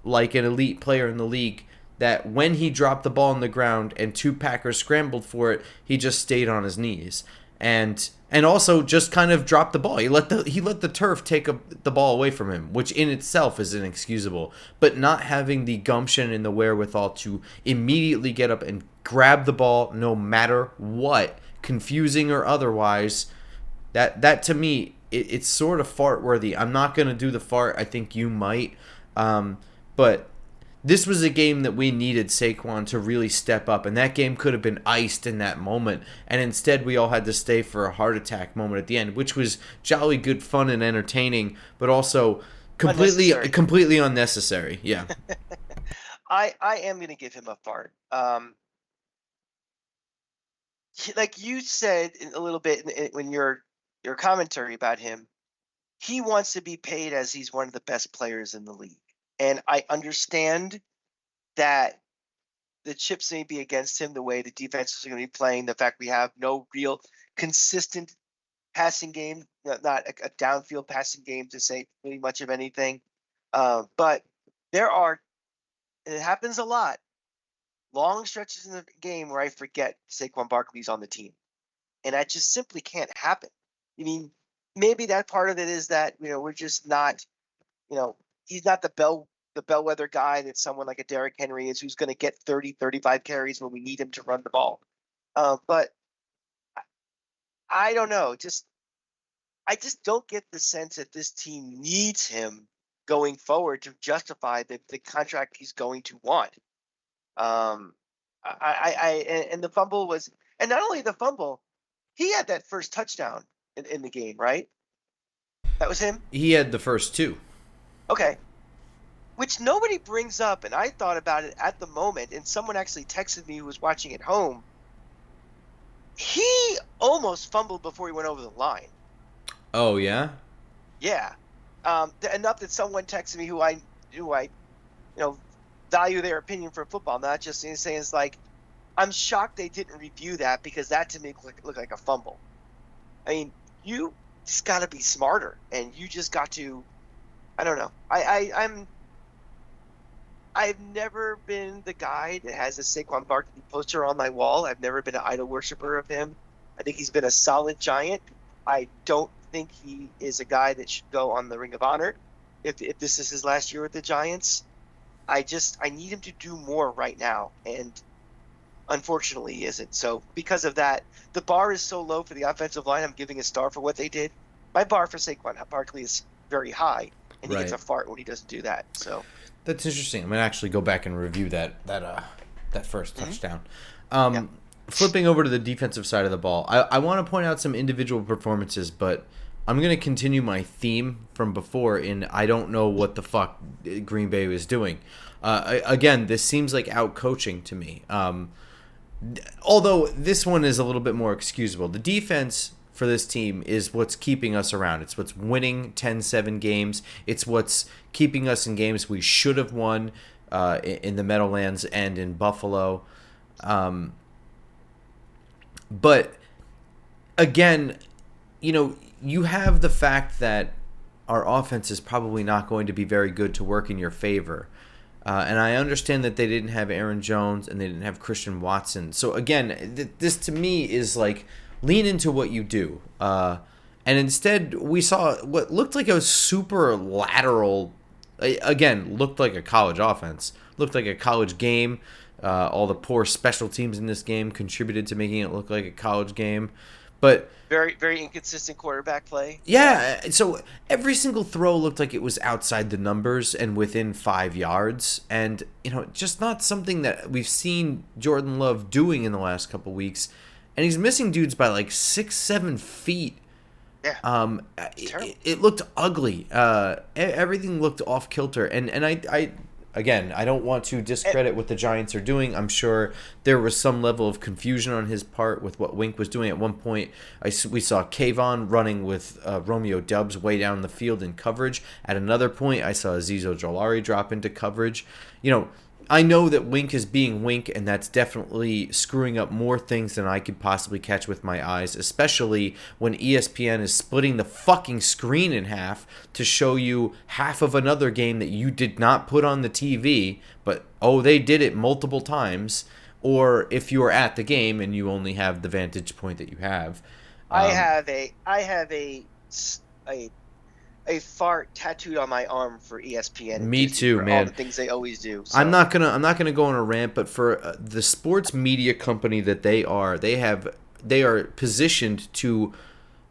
like an elite player in the league that when he dropped the ball on the ground and two Packers scrambled for it, he just stayed on his knees and also just kind of dropped the ball. He let the turf take the ball away from him, which in itself is inexcusable. But not having the gumption and the wherewithal to immediately get up and grab the ball, no matter what, confusing or otherwise, that to me it's sort of fart worthy. I'm not gonna do the fart. I think you might, but this was a game that we needed Saquon to really step up, and that game could have been iced in that moment, and instead we all had to stay for a heart attack moment at the end, which was jolly good fun and entertaining, but also Unnecessary. completely unnecessary. Yeah. I am going to give him a fart. like you said a little bit when your commentary about him, he wants to be paid as he's one of the best players in the league. And I understand that the chips may be against him the way the defenses are going to be playing. The fact we have no real consistent passing game, not a downfield passing game to say really much of anything. But there are, and it happens a lot, long stretches in the game where I forget Saquon Barkley's on the team, and that just simply can't happen. I mean, maybe that part of it is that we're just not, you know, he's not the bellwether guy that someone like a Derrick Henry is, who's going to get 30, 35 carries when we need him to run the ball. But I don't know. I just don't get the sense that this team needs him going forward to justify the contract he's going to want. Um, and the fumble was, and not only the fumble, he had that first touchdown in the game, right? That was him. He had the first two. Okay, which nobody brings up, and I thought about it at the moment, and someone actually texted me who was watching at home. He almost fumbled before he went over the line. Oh yeah. Yeah, enough that someone texted me who I value their opinion for football, not just saying it's like, I'm shocked they didn't review that, because that to me looked like a fumble. I mean, you just got to be smarter, and you just got to. I don't know. I've never been the guy that has a Saquon Barkley poster on my wall. I've never been an idol worshiper of him. I think he's been a solid Giant. I don't think he is a guy that should go on the Ring of Honor if this is his last year with the Giants. I need him to do more right now, and unfortunately he isn't. So because of that, the bar is so low for the offensive line. I'm giving a star for what they did. My bar for Saquon Barkley is very high, and he gets a fart when he doesn't do that. So that's interesting. I'm gonna actually go back and review that first touchdown. Yeah. Flipping over to the defensive side of the ball, I want to point out some individual performances, but I'm going to continue my theme from before in I don't know what the fuck Green Bay was doing. Again, this seems like out-coaching to me. Although this one is a little bit more excusable. The defense for this team is what's keeping us around. It's what's winning 10-7 games. It's what's keeping us in games we should have won in the Meadowlands and in Buffalo. But again, you have the fact that our offense is probably not going to be very good to work in your favor. And I understand that they didn't have Aaron Jones and they didn't have Christian Watson. So again, this to me is like, lean into what you do. And instead, we saw what looked like a super lateral, again, looked like a college offense, looked like a college game. All the poor special teams in this game contributed to making it look like a college game. But very, very inconsistent quarterback play. Yeah, so every single throw looked like it was outside the numbers and within 5 yards. And, just not something that we've seen Jordan Love doing in the last couple weeks. And he's missing dudes by like 6-7 feet. Yeah. It looked ugly. Everything looked off kilter. And I don't want to discredit what the Giants are doing. I'm sure there was some level of confusion on his part with what Wink was doing. At one point, we saw Kayvon running with Romeo Doubs way down the field in coverage. At another point, I saw Azeez Ojulari drop into coverage. I know that Wink is being Wink, and that's definitely screwing up more things than I could possibly catch with my eyes, especially when ESPN is splitting the fucking screen in half to show you half of another game that you did not put on the TV, but, they did it multiple times, or if you're at the game and you only have the vantage point that you have. I have a fart tattooed on my arm for ESPN. Me too, for man. All the things they always do. So. I'm not gonna go on a rant, but for the sports media company that they are positioned to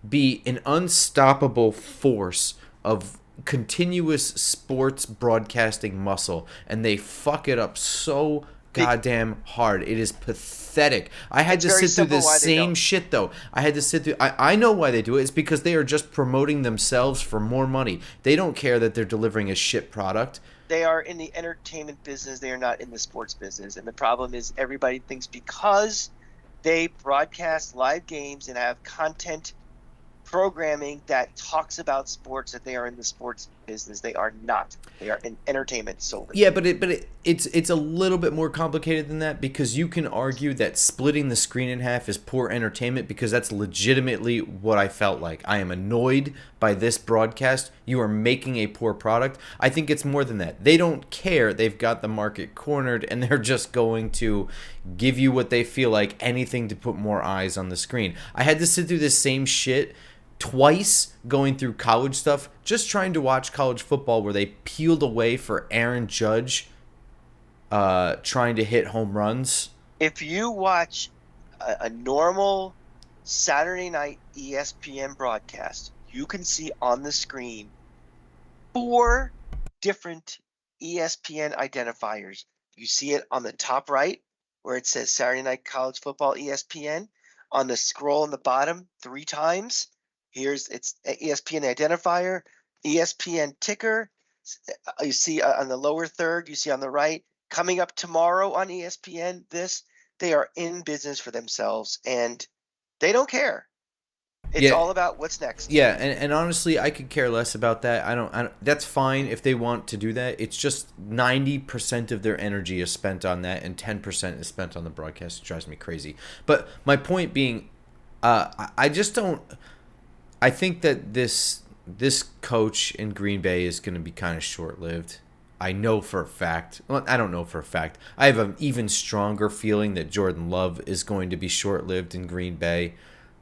be an unstoppable force of continuous sports broadcasting muscle, and they fuck it up so goddamn hard. It is pathetic. I had to sit through the same shit, though. I know why they do it. It's because they are just promoting themselves for more money. They don't care that they're delivering a shit product. They are in the entertainment business. They are not in the sports business. And the problem is everybody thinks because They broadcast live games and have content programming that talks about sports, that they are in the sports business. They are not. They are in entertainment solely. Yeah, but it's a little bit more complicated than that, because you can argue that splitting the screen in half is poor entertainment, because that's legitimately what I felt like. I am annoyed by this broadcast. You are making a poor product. I think it's more than that. They don't care. They've got the market cornered, and they're just going to give you what they feel like, anything to put more eyes on the screen. I had to sit through this same shit twice going through college stuff, just trying to watch college football, where they peeled away for Aaron Judge trying to hit home runs. If you watch a normal Saturday night ESPN broadcast, you can see on the screen 4 different ESPN identifiers. You see it on the top right where it says Saturday Night College Football ESPN. On the scroll on the bottom 3 times, here's its ESPN identifier, ESPN ticker. You see on the lower third, you see on the right, coming up tomorrow on ESPN, they are in business for themselves and they don't care. It's Yeah, all about what's next. yeah, and honestly, I could care less about that. I don't. That's fine if they want to do that. It's just 90% of their energy is spent on that, and 10% is spent on the broadcast. It drives me crazy. But my point being, I just don't. I think that this coach in Green Bay is going to be kind of short lived. I know for a fact. Well, I don't know for a fact. I have an even stronger feeling that Jordan Love is going to be short lived in Green Bay.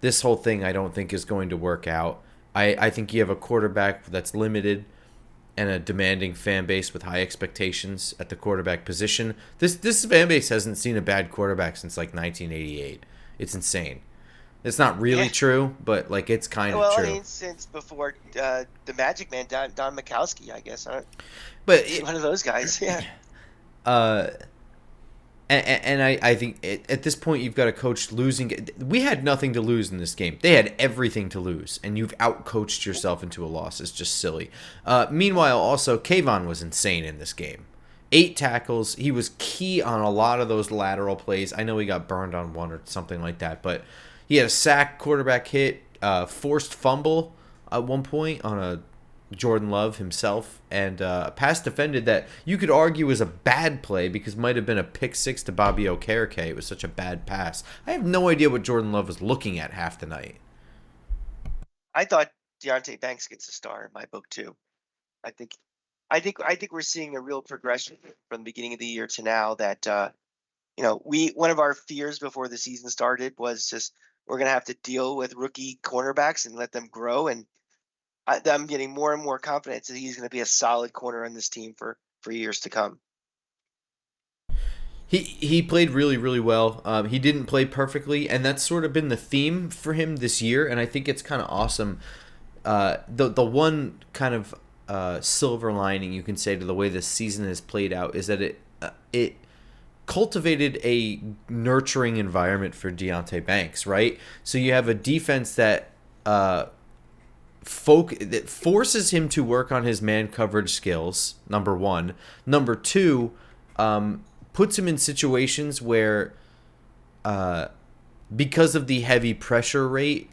This whole thing, I don't think, is going to work out. I think you have a quarterback that's limited and a demanding fan base with high expectations at the quarterback position. This fan base hasn't seen a bad quarterback since like 1988. It's insane. It's not really Yeah. true, but like it's kind of Well, I true. mean, since before the Magic Man, Don Mikowski, I guess. But He's one of those guys. Yeah. uh, and I think at this point you've got a coach losing. We had nothing to lose in this game. They had everything to lose, and you've outcoached yourself into a loss. It's just silly. Meanwhile, also Kayvon was insane in this game. 8 tackles. He was key on a lot of those lateral plays. I know he got burned on one or something like that, but he had a sack, quarterback hit, forced fumble at one point on a Jordan Love himself, and a pass defended that you could argue was a bad play because it might have been a pick six to Bobby Okereke. It was such a bad pass. I have no idea what Jordan Love was looking at half the night. I thought Deontay Banks gets a star in my book too. I think, I think we're seeing a real progression from the beginning of the year to now. That we one of our fears before the season started was just we're gonna have to deal with rookie cornerbacks and let them grow. And I'm getting more and more confidence that he's going to be a solid corner on this team for years to come. He played really, really well. He didn't play perfectly, and that's sort of been the theme for him this year, and I think it's kind of awesome. The one kind of silver lining you can say to the way this season has played out is that it cultivated a nurturing environment for Deontay Banks, right? So you have a defense that that forces him to work on his man coverage skills. Number one, number two, puts him in situations where, because of the heavy pressure rate,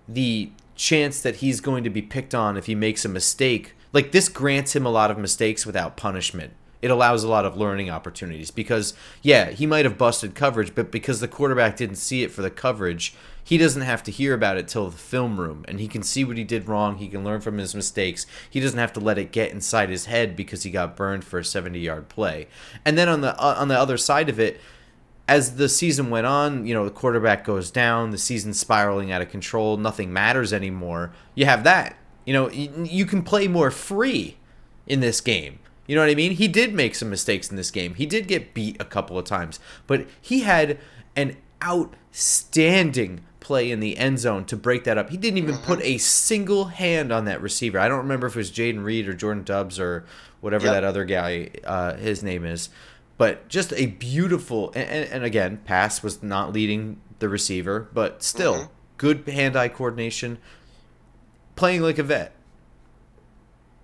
the chance that he's going to be picked on if he makes a mistake, like this grants him a lot of mistakes without punishment. It allows a lot of learning opportunities because, yeah, he might have busted coverage, but because the quarterback didn't see it for the coverage, he doesn't have to hear about it till the film room, and he can see what he did wrong. He can learn from his mistakes. He doesn't have to let it get inside his head because he got burned for a 70-yard play. And then on the other side of it, as the season went on, the quarterback goes down, the season's spiraling out of control, nothing matters anymore. You have that. You can play more free in this game. You know what I mean? He did make some mistakes in this game. He did get beat a couple of times, but he had an outstanding play in the end zone to break that up. He didn't even put a single hand on that receiver. I don't remember if it was Jaden Reed or Jordan Dubs or whatever that other guy, his name is. But just a beautiful, and again, pass was not leading the receiver, but still, good hand-eye coordination, playing like a vet.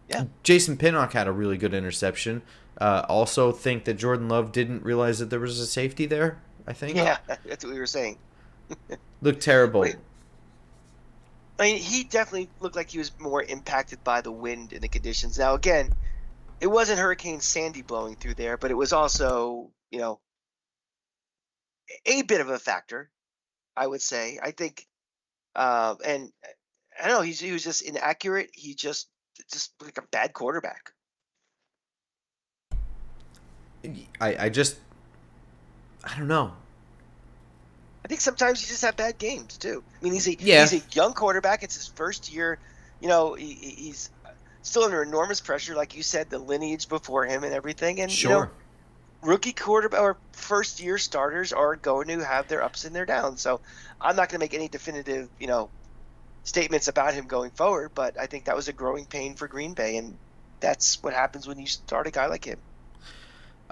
Yeah. Jason Pinnock had a really good interception. Also think that Jordan Love didn't realize that there was a safety there. I think. Yeah, that's what we were saying. Looked terrible. Wait, I mean, he definitely looked like he was more impacted by the wind and the conditions. Now, again, it wasn't Hurricane Sandy blowing through there, but it was also, a bit of a factor, I would say. I think, and I don't know, he was just inaccurate. He just like a bad quarterback. I just I don't know. I think sometimes you just have bad games too. I mean, Yeah, he's a young quarterback. It's his first year. He's still under enormous pressure, like you said, the lineage before him and everything. And sure. rookie quarterback or first year starters are going to have their ups and their downs. So I'm not going to make any definitive, statements about him going forward. But I think that was a growing pain for Green Bay, and that's what happens when you start a guy like him.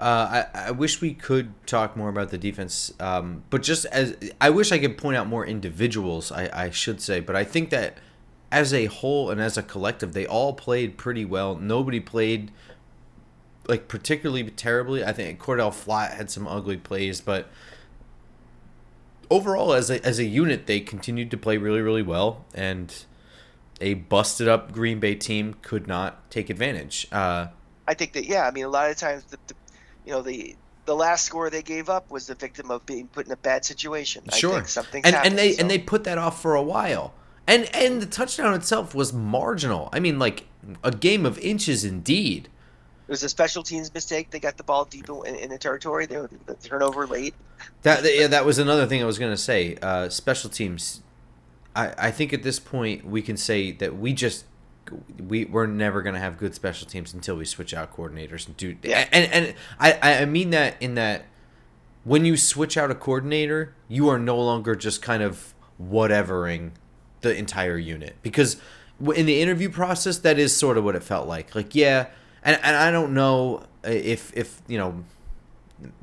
I wish we could talk more about the defense, but just as I wish I could point out more individuals, I should say, but I think that as a whole and as a collective, they all played pretty well. Nobody played like particularly terribly. I think Cordell Flat had some ugly plays, but overall, as a unit, they continued to play really really well, and a busted up Green Bay team could not take advantage. I think that, yeah. I mean, a lot of times you know the the last score they gave up was the victim of being put in a bad situation. I think Sure, something's and happened. they So put that off for a while, and the touchdown itself was marginal. I mean, like a game of inches indeed. it was a special teams mistake. They got the ball deep in the territory. They were the turnover late. Yeah, that was another thing I was gonna say. Special teams. I think at this point we can say that we're never gonna have good special teams until we switch out coordinators and do Yeah, and I mean that in that when you switch out a coordinator, you are no longer just kind of whatevering the entire unit because in the interview process, that is sort of what it felt like. Like, yeah, and I don't know if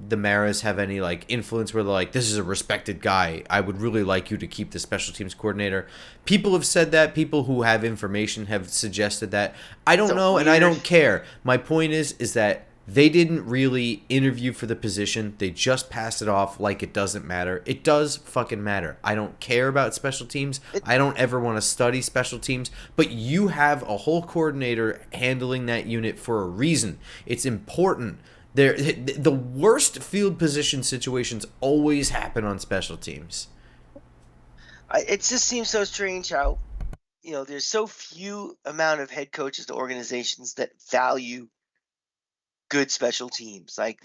the Maras have any like influence where they're like, this is a respected guy. I would really like you to keep the special teams coordinator. People have said that. People who have information have suggested that. I don't so know, and I weird. don't care. My point is that they didn't really interview for the position. They just passed it off like it doesn't matter. It does fucking matter. I don't care about special teams. It, I don't ever want to study special teams. But you have a whole coordinator handling that unit for a reason. It's important. The worst field position situations always happen on special teams. it just seems so strange how there's so few amount of head coaches to organizations that value good special teams. Like,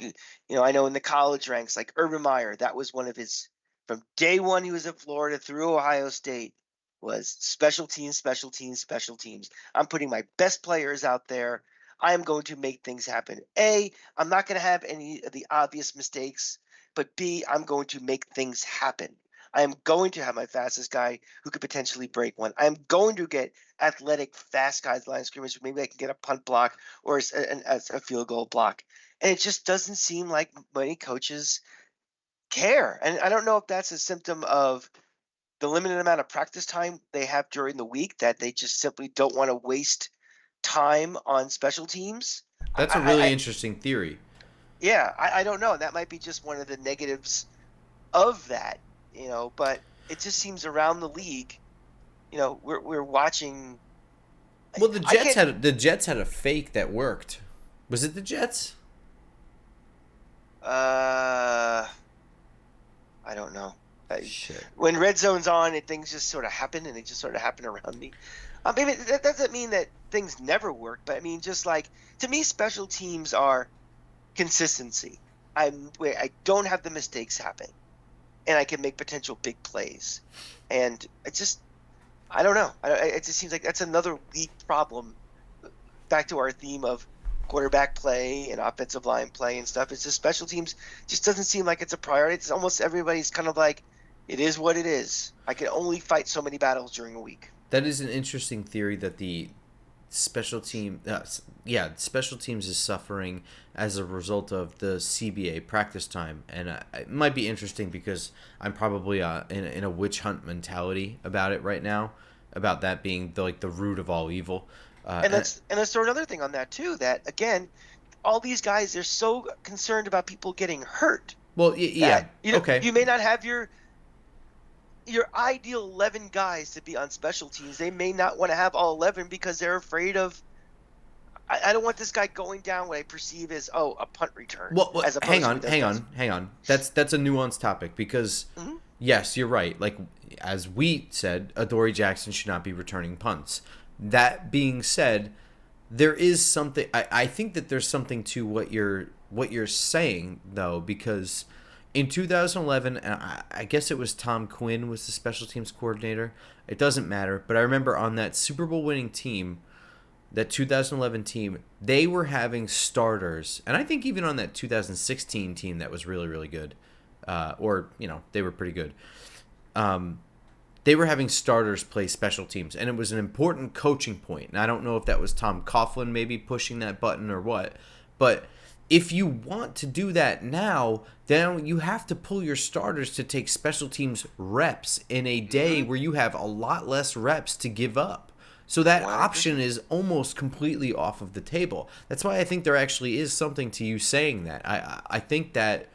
I know in the college ranks, like Urban Meyer, that was one of his, from day one he was at Florida through Ohio State, was special teams, special teams, special teams. I'm putting my best players out there. I am going to make things happen. A, I'm not going to have any of the obvious mistakes, but B, I'm going to make things happen. I am going to have my fastest guy who could potentially break one. I am going to get athletic, fast guys line of scrimmage. Maybe I can get a punt block or a field goal block. And it just doesn't seem like many coaches care. And I don't know if that's a symptom of the limited amount of practice time they have during the week that they just simply don't want to waste time on special teams. That's a really interesting theory. I don't know. That might be just one of the negatives of that, but it just seems around the league, we're watching. Well, I can't. The Jets had a fake that worked. Was it the Jets? Uh, I don't know. Shit. When red zone's on, things just sort of happen, and they just sort of happen around me. Maybe that doesn't mean that things never work, but I mean, just like to me, special teams are consistency. Where I don't have the mistakes happen, and I can make potential big plays, and I don't know. It just seems like that's another league problem. Back to our theme of quarterback play and offensive line play and stuff. It's just special teams just doesn't seem like it's a priority. It's almost everybody's kind of like, it is what it is. I can only fight so many battles during a week. That is an interesting theory that the special teams is suffering as a result of the CBA practice time, and it might be interesting because I'm probably in a witch hunt mentality about it right now, about that being the root of all evil. Let's throw another thing on that too. That again, all these guys, they're so concerned about people getting hurt Well, That yeah. Okay. you may not have your ideal 11 guys to be on special teams. They may not want to have all 11 because they're afraid of. I don't want this guy going down what I perceive as a punt return Well, as hang opposed to who on, does hang best. on, hang on. That's a nuanced topic because Hmm. yes, you're right. Like as we said, Adoree Jackson should not be returning punts. That being said, there is something. I think that there's something to what you're saying though, because in 2011, and I guess it was Tom Quinn was the special teams coordinator. It doesn't matter, but I remember on that Super Bowl winning team, that 2011 team, they were having starters, and I think even on that 2016 team that was really really good, or they were pretty good. Um, they were having starters play special teams, and it was an important coaching point. And I don't know if that was Tom Coughlin maybe pushing that button or what, but if you want to do that now, then you have to pull your starters to take special teams reps in a day Hmm. where you have a lot less reps to give up. So that Well, I option agree. is almost completely off of the table. That's why I think there actually is something to you saying that. I think that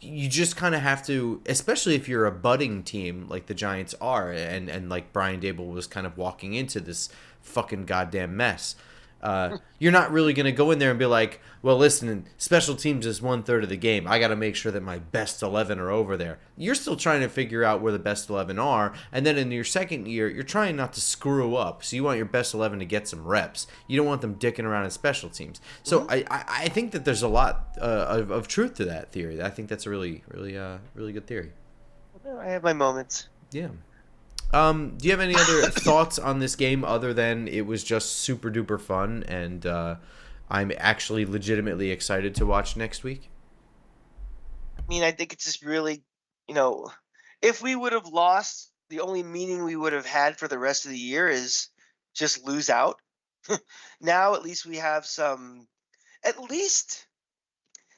you just kind of have to, especially if you're a budding team like the Giants are, and like Brian Dable was kind of walking into this fucking goddamn mess. You're not really going to go in there and be like, well, listen, special teams is 1/3 of the game. I got to make sure that my best 11 are over there. You're still trying to figure out where the best 11 are. And then in your second year, you're trying not to screw up. So you want your best 11 to get some reps. You don't want them dicking around in special teams. So Hmm. I think that there's a lot of truth to that theory. I think that's a really, really, really good theory. I have my moments. Yeah. Do you have any other thoughts on this game other than it was just super duper fun and I'm actually legitimately excited to watch next week? I mean, I think it's just really, you know, if we would have lost, the only meaning we would have had for the rest of the year is just lose out. Now, at least we have some, at least,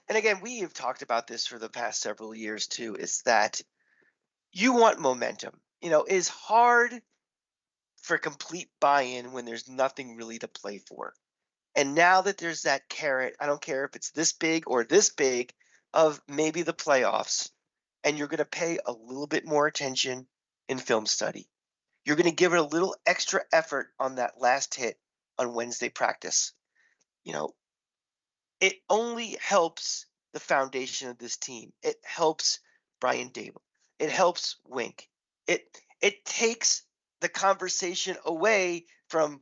and again, we have talked about this for the past several years too, is that you want momentum. It is hard for complete buy in when there's nothing really to play for. And now that there's that carrot, I don't care if it's this big or this big, of maybe the playoffs, and you're going to pay a little bit more attention in film study. You're going to give it a little extra effort on that last hit on Wednesday practice. You know, it only helps the foundation of this team. It helps Brian Dable. It helps Wink. It takes the conversation away from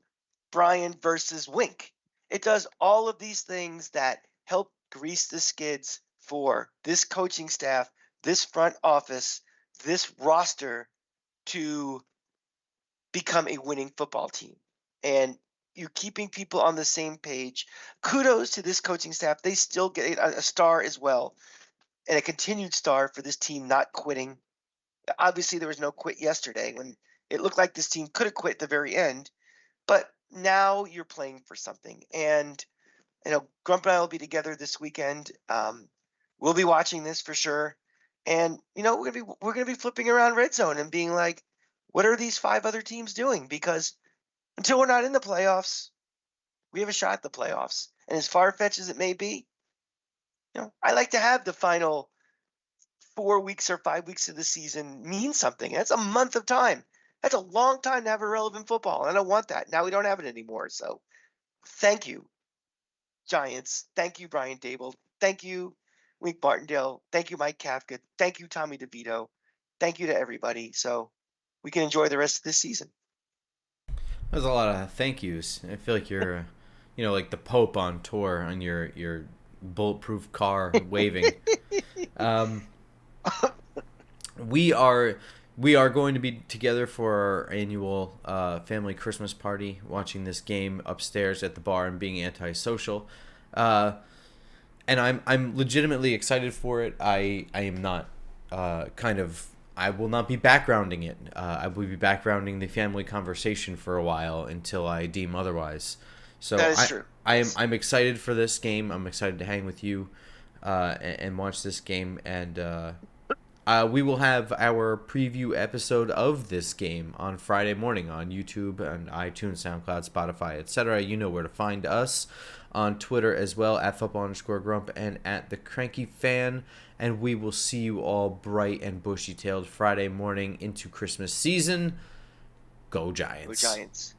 Brian versus Wink. It does all of these things that help grease the skids for this coaching staff, this front office, this roster to become a winning football team. And you keeping people on the same page. Kudos to this coaching staff. They still get a star as well, and a continued star for this team not quitting. Obviously, there was no quit yesterday when it looked like this team could have quit at the very end, but now you're playing for something. And Grump and I will be together this weekend. We'll be watching this for sure. And we're gonna be flipping around red zone and being like, what are these five other teams doing? Because until we're not in the playoffs, we have a shot at the playoffs. And as far fetched as it may be, I like to have the final 4 weeks or 5 weeks of the season mean something. That's a month of time. That's a long time to have irrelevant football. And I don't want that. Now we don't have it anymore. So thank you, Giants. Thank you, Brian Dable. Thank you, Wink Martindale. Thank you, Mike Kafka. Thank you, Tommy DeVito. Thank you to everybody. So we can enjoy the rest of this season. There's a lot of thank yous. I feel like you're, like the Pope on tour on your bulletproof car waving. Um, we are going to be together for our annual family Christmas party, watching this game upstairs at the bar and being antisocial. Uh, and I'm legitimately excited for it. I am not kind of I will not be backgrounding it. I will be backgrounding the family conversation for a while until I deem otherwise. So That is I true. I am Yes. I'm excited for this game. I'm excited to hang with you and watch this game. And we will have our preview episode of this game on Friday morning on YouTube and iTunes, SoundCloud, Spotify, etc. You know where to find us. on Twitter as well, at football_grump and at the Cranky Fan. And we will see you all bright and bushy-tailed Friday morning into Christmas season. Go Go Giants. Giants.